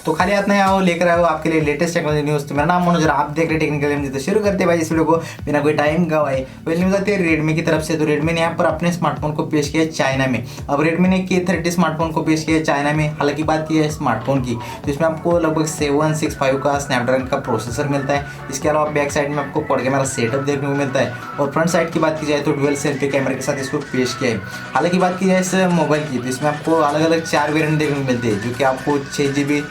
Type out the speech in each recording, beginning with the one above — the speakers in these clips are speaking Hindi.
तो खाली हाथ नहीं आओ, लेकर आओ आपके लिए लेटेस्ट टेक्नोलॉजी न्यूज़। तो मेरा नाम मनोज, आप देख रहे टेक्निकल न्यूज़। तो शुरू करते हैं भाई इस वीडियो को बिना कोई टाइम गवाए। पहली न्यूज़ आती है रेडमी की तरफ से। तो रेडमी ने यहाँ पर अपने स्मार्टफोन को पेश किया है चाइना में। अब रेडमी ने k30 स्मार्टफोन को पेश किया है चाइना में। हालांकि बात की है स्मार्टफोन की, तो इसमें आपको लगभग 765 का स्नैपड्रैगन का प्रोसेसर मिलता है। इसके अलावा बैक साइड में आपको क्वाड कैमरा सेटअप देखने को मिलता है, और फ्रंट साइड की बात की जाए तो डुअल सेल्फी कैमरे के साथ इसको पेश किया है। हालांकि बात की जाए इस मोबाइल की, तो इसमें आपको अलग अलग 4 वेरिएंट देखने को मिलते हैं, जो कि आपको 6GB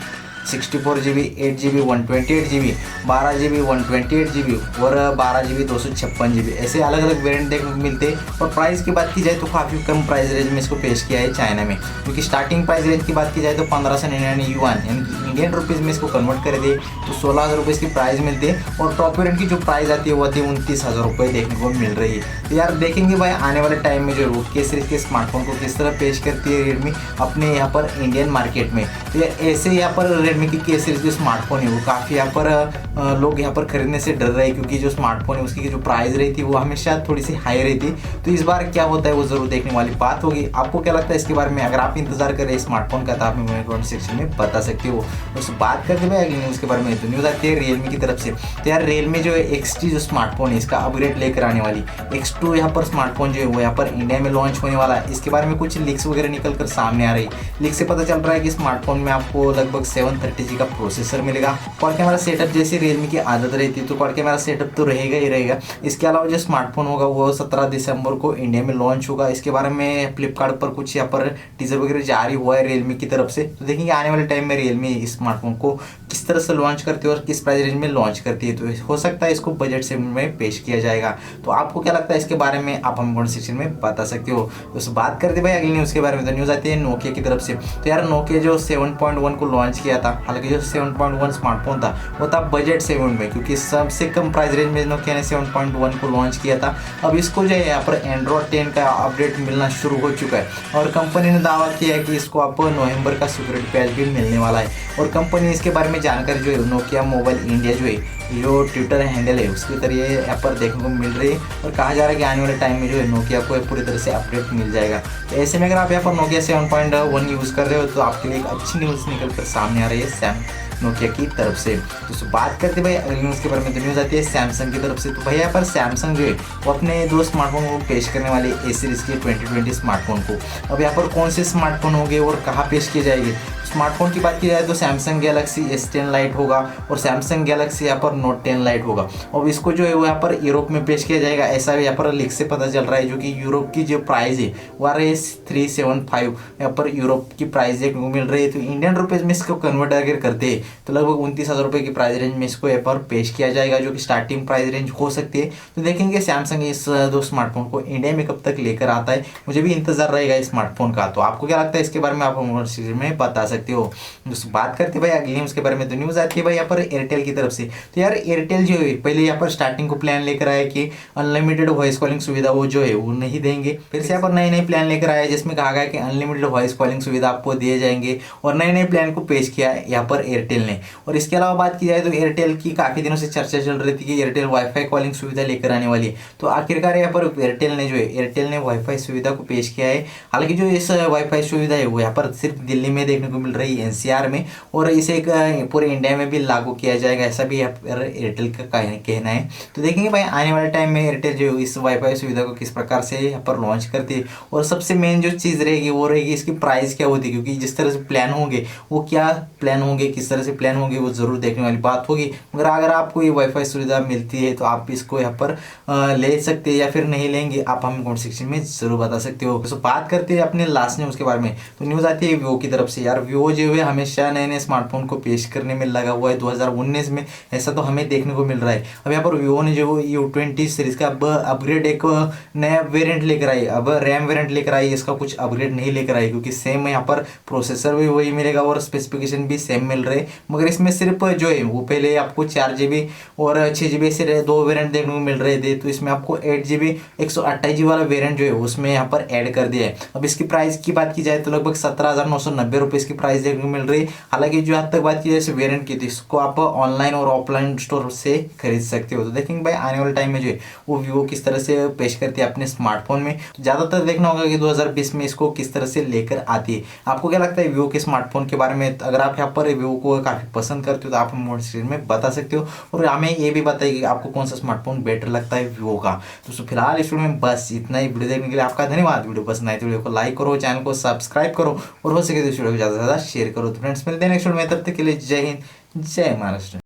64GB 8GB 128GB 12GB 128GB और 12GB 256GB ऐसे अलग अलग वेरिएंट देखने को मिलते हैं। और प्राइस की बात की जाए तो काफ़ी कम प्राइस रेंज में इसको पेश किया है चाइना में, क्योंकि स्टार्टिंग प्राइस रेंज की बात की जाए तो 1599 युआन यानी कि इंडियन रुपीज़ में इसको कन्वर्ट कर दे तो 16,000 रुपये इसकी प्राइस मिलती है। और टॉप वेरिएंट की जो प्राइस आती है वो आती है 29,000 रुपये देखने को मिल रही है। तो यार देखेंगे भाई आने वाले टाइम में जो के सीरीज के स्मार्टफोन को किस तरह पेश करती है रेडमी अपने यहाँ पर इंडियन मार्केट में। तो यार ऐसे यहाँ पर रेडमी की के सीरीज जो स्मार्टफोन है वो काफ़ी यहाँ पर लोग यहाँ पर खरीदने से डर रहे हैं, क्योंकि जो स्मार्टफोन है उसकी जो प्राइस रही थी वो हमेशा थोड़ी सी हाई रही थी। तो इस बार क्या होता है वो जरूर देखने वाली बात होगी। आपको क्या लगता है इसके बारे में? अगर आप इंतजार कर रहे हैं स्मार्टफोन का तो आप हमें कमेंट सेक्शन में बता सकते हो। उस बात करते हुए अगली न्यूज़ के बारे में, तो न्यूज़ आती है रियलमी की तरफ से। तो यार रियलमी जो है XT जो स्मार्टफोन है इसका अपग्रेड लेकर आने वाली X2 यहाँ पर स्मार्टफोन जो है वो यहाँ पर इंडिया में लॉन्च होने वाला है। इसके बारे में कुछ लीक्स वगैरह निकल कर सामने आ रही है। लीक से पता चल रहा है कि स्मार्टफोन में आपको लगभग 730G का प्रोसेसर मिलेगा। क्वाड कैमरा सेटअप जैसे रियलमी की आदत रहती है तो क्वाड कैमरा सेटअप तो रहेगा ही रहेगा। इसके अलावा जो स्मार्टफोन होगा वो 17 दिसंबर को इंडिया में लॉन्च होगा। इसके बारे में फ्लिपकार्ट पर कुछ यहाँ पर टीजर वगैरह जारी हुआ है रियलमी की तरफ से। तो देखेंगे आने वाले टाइम में रियलमी इस स्मार्टफोन को किस तरह से लॉन्च करती है और किस प्राइस रेंज में लॉन्च करती है। तो हो सकता है इसको बजट से में पेश किया जाएगा। तो आपको क्या लगता है इसके बारे में? आप हमें कमेंट सेक्शन में बता सकते हो। तो बात करते भाई अगली न्यूज़ के बारे में, तो न्यूज़ आती है नोकिया की तरफ से। तो यार नोकिया जो 7.1 को लॉन्च किया था, हालांकि जो 7.1 स्मार्टफोन था वो था बजट सेगमेंट में, क्योंकि सबसे कम प्राइस रेंज में नोकिया ने 7.1 को लॉन्च किया था। अब इसको जो है यहाँ पर एंड्रॉयड 10 का अपडेट मिलना शुरू हो चुका है, और कंपनी ने दावा किया है कि इसको आप नवंबर का सिक्योरिटी पैच भी मिलने वाला है। और कंपनी इसके बारे में जानकारी जो है नोकिया मोबाइल इंडिया जो है जो ट्विटर हैंडल है उसके जरिए यहाँ पर देखने को मिल रही है, और कहा जा रहा है कि आने वाले टाइम में जो है नोकिया को पूरी तरह से अपडेट मिल जाएगा। तो ऐसे में अगर आप यहाँ पर नोकिया 7.1 यूज़ कर रहे हो तो आपके लिए एक अच्छी न्यूज़ निकल कर सामने आ रही है नोकिया की तरफ से। तो बात करते भाई अगली न्यूज़ के बारे में, तो न्यूज़ आती है सैमसंग की तरफ से। तो भैया यहाँ पर सैमसंग जो है वो अपने 2 स्मार्टफोन को पेश करने वाले ए सीरीज़ के 2020 स्मार्टफोन को। अब यहाँ पर कौन से स्मार्टफोन होंगे और कहाँ पेश किए जाएंगे? स्मार्टफोन की बात की जाए तो सैमसंग गैलेक्सी S10 लाइट होगा और सैमसंग गैलेक्सी यहाँ पर नोट 10 लाइट होगा। और इसको जो है वो यहाँ पर यूरोप में पेश किया जाएगा, ऐसा यहाँ पर लीक से पता चल रहा है। जो कि यूरोप की जो प्राइस है वो आ रही है 375, यहाँ पर यूरोप की प्राइस देखने को मिल रही है। तो इंडियन रुपीज़ में इसको कन्वर्ट अगर करते हैं तो लगभग 29,000 रुपये की प्राइस रेंज में इसको यहाँ पर पेश किया जाएगा, जो कि स्टार्टिंग प्राइस रेंज हो सकती है। तो देखेंगे सैमसंग इस 2 स्मार्टफोन को इंडिया में कब तक लेकर आता है, मुझे भी इंतजार रहेगा इस स्मार्टफोन का। तो आपको क्या लगता है इसके बारे में? आप हमें में बता सकते हो। बात करते भाई अगली न्यूज़ के बारे में, तो न्यूज़ आती है भाई यहाँ पर एयरटेल की तरफ से। तो यार एयरटेल जो है पहले यहाँ पर स्टार्टिंग को प्लान लेकर आया कि अनलिमिटेड वॉइस कॉलिंग सुविधा वो जो है वो नहीं देंगे। फिर से यहाँ पर नए नए प्लान लेकर आया जिसमें कहा गया कि अनलिमिटेड वॉइस कॉलिंग सुविधा आपको दिए जाएंगे, और नए नए प्लान को पेश किया है यहाँ पर एयरटेल ने। और इसके अलावा बात की जाए तो एयरटेल की काफ़ी दिनों से चर्चा चल रही थी कि एयरटेल वाईफाई कॉलिंग सुविधा लेकर आने वाली है। तो आखिरकार यहाँ पर एयरटेल ने वाईफाई सुविधा को पेश किया है। हालांकि जो इस वाईफाई सुविधा है वो यहाँ पर सिर्फ दिल्ली में देखने को मिल रही है NCR में, और इसे पूरे इंडिया में भी लागू किया जाएगा, ऐसा भी यहाँ पर एयरटेल का कहना है। तो देखेंगे भाई आने वाले टाइम में एयरटेल जो इस वाईफाई सुविधा को किस प्रकार से यहाँ पर लॉन्च करती है, और सबसे मेन जो चीज़ रहेगी वो रहेगी इसकी प्राइस क्या होती है, क्योंकि जिस तरह से प्लान होंगे वो क्या प्लान होंगे, किस तरह से प्लान होंगे वो ज़रूर देखने वाली बात होगी। मगर अगर आपको ये वाईफाई सुविधा मिलती है तो आप इसको यहाँ पर ले सकते हैं, या फिर नहीं लेंगे आप हमें कमेंट सेक्शन में ज़रूर बता सकते हो। तो बात करते हैं अपने लास्ट न्यूज़ के बारे में, तो न्यूज़ आती है वीवो की तरफ से। यार वीवो जो है हमेशा नए नए स्मार्टफोन को पेश करने में लगा हुआ है 2019 में, ऐसा तो हमें देखने को मिल रहा है। अब यहाँ पर वीवो ने जो U20 सीरीज का अपग्रेड एक नया वेरिएंट लेकर आई, अब रैम वेरिएंट लेकर आई, इसका कुछ अपग्रेड नहीं लेकर आई, क्योंकि सेम यहाँ पर प्रोसेसर भी वही मिलेगा और स्पेसिफिकेशन भी सेम मिल रहे, मगर इसमें सिर्फ जो है वो पहले आपको 4GB और 6GB से 2 वेरिएंट देखने को मिल रहे थे, तो इसमें आपको 8GB 128GB वाला वेरिएंट जो है उसमें यहाँ पर ऐड कर दिया है। अब इसकी प्राइस की बात की जाए तो लगभग 17,990 रुपये इसकी प्राइस प्राइस देखने को मिल रही है। हालांकि जो आज तक बात की जैसे वेरिएंट की थी, इसको आप ऑनलाइन और ऑफलाइन स्टोर से खरीद सकते हो। तो देखेंगे भाई आने वाले टाइम में जो है वो वीवो किस तरह से पेश करती है अपने स्मार्टफोन में। तो ज़्यादातर देखना होगा कि 2020 में इसको किस तरह से लेकर आती है। आपको क्या लगता है वीवो के स्मार्टफोन के बारे में? अगर आप यहाँ पर वीवो को काफ़ी पसंद करते हो तो आप हमें स्क्रीन में बता सकते हो, और हमें ये भी बताइए कि आपको कौन सा स्मार्टफोन बेटर लगता है वीवो का। तो फिलहाल इस वीडियो में बस इतना ही। वीडियो देखने के लिए आपका धन्यवाद। वीडियो पसंद आए तो वीडियो को लाइक करो, चैनल को सब्सक्राइब करो, और हो सके तो इस वीडियो को ज़्यादा से ज़्यादा शेयर करो। तो फ्रेंड्स मिलते हैं नेक्स्ट वीडियो में, तब तक के लिए जय हिंद, जय महाराष्ट्र।